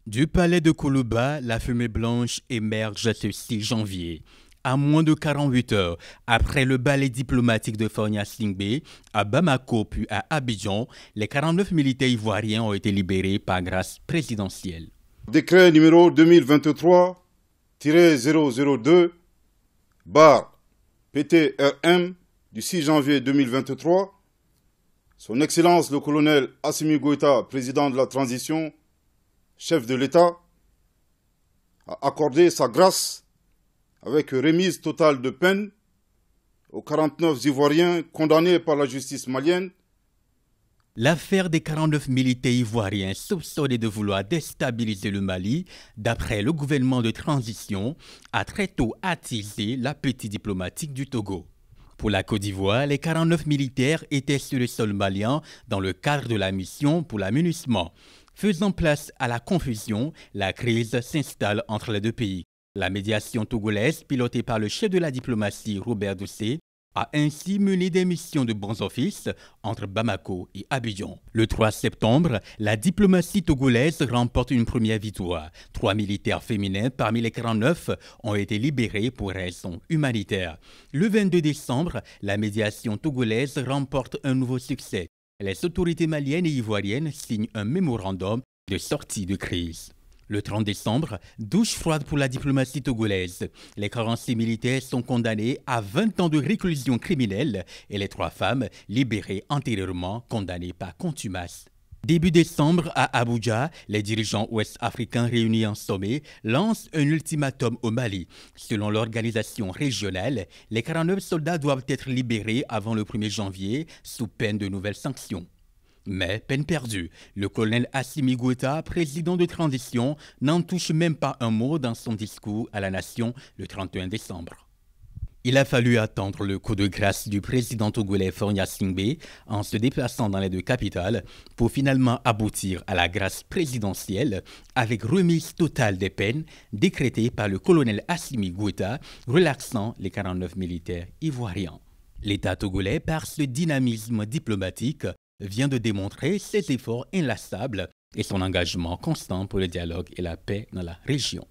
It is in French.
Du palais de Koulouba, la fumée blanche émerge ce 6 janvier. À moins de 48 heures après le ballet diplomatique de Fornia Singbe, à Bamako puis à Abidjan, les 49 militaires ivoiriens ont été libérés par grâce présidentielle. Décret numéro 2023-002 PTRM du 6 janvier 2023, Son Excellence le colonel Assimi Goïta, président de la transition, chef de l'État, a accordé sa grâce avec remise totale de peine aux 49 Ivoiriens condamnés par la justice malienne. L'affaire des 49 militaires ivoiriens soupçonnés de vouloir déstabiliser le Mali, d'après le gouvernement de transition, a très tôt attisé l'appétit diplomatique du Togo. Pour la Côte d'Ivoire, les 49 militaires étaient sur le sol malien dans le cadre de la mission pour l'amunissement. Faisant place à la confusion, la crise s'installe entre les deux pays. La médiation togolaise, pilotée par le chef de la diplomatie Robert Doucet, a ainsi mené des missions de bons offices entre Bamako et Abidjan. Le 3 septembre, la diplomatie togolaise remporte une première victoire. 3 militaires féminins parmi les 49 ont été libérés pour raisons humanitaires. Le 22 décembre, la médiation togolaise remporte un nouveau succès. Les autorités maliennes et ivoiriennes signent un mémorandum de sortie de crise. Le 30 décembre, douche froide pour la diplomatie togolaise. Les 46 militaires sont condamnés à 20 ans de réclusion criminelle et les 3 femmes libérées antérieurement condamnées par contumace. Début décembre, à Abuja, les dirigeants ouest-africains réunis en sommet lancent un ultimatum au Mali. Selon l'organisation régionale, les 49 soldats doivent être libérés avant le 1er janvier sous peine de nouvelles sanctions. Mais peine perdue, le colonel Assimi Goïta, président de transition, n'en touche même pas un mot dans son discours à la nation le 31 décembre. Il a fallu attendre le coup de grâce du président togolais Fornia Singbe en se déplaçant dans les deux capitales pour finalement aboutir à la grâce présidentielle avec remise totale des peines décrétées par le colonel Assimi Goïta, relaxant les 49 militaires ivoiriens. L'État togolais, par ce dynamisme diplomatique, vient de démontrer ses efforts inlassables et son engagement constant pour le dialogue et la paix dans la région.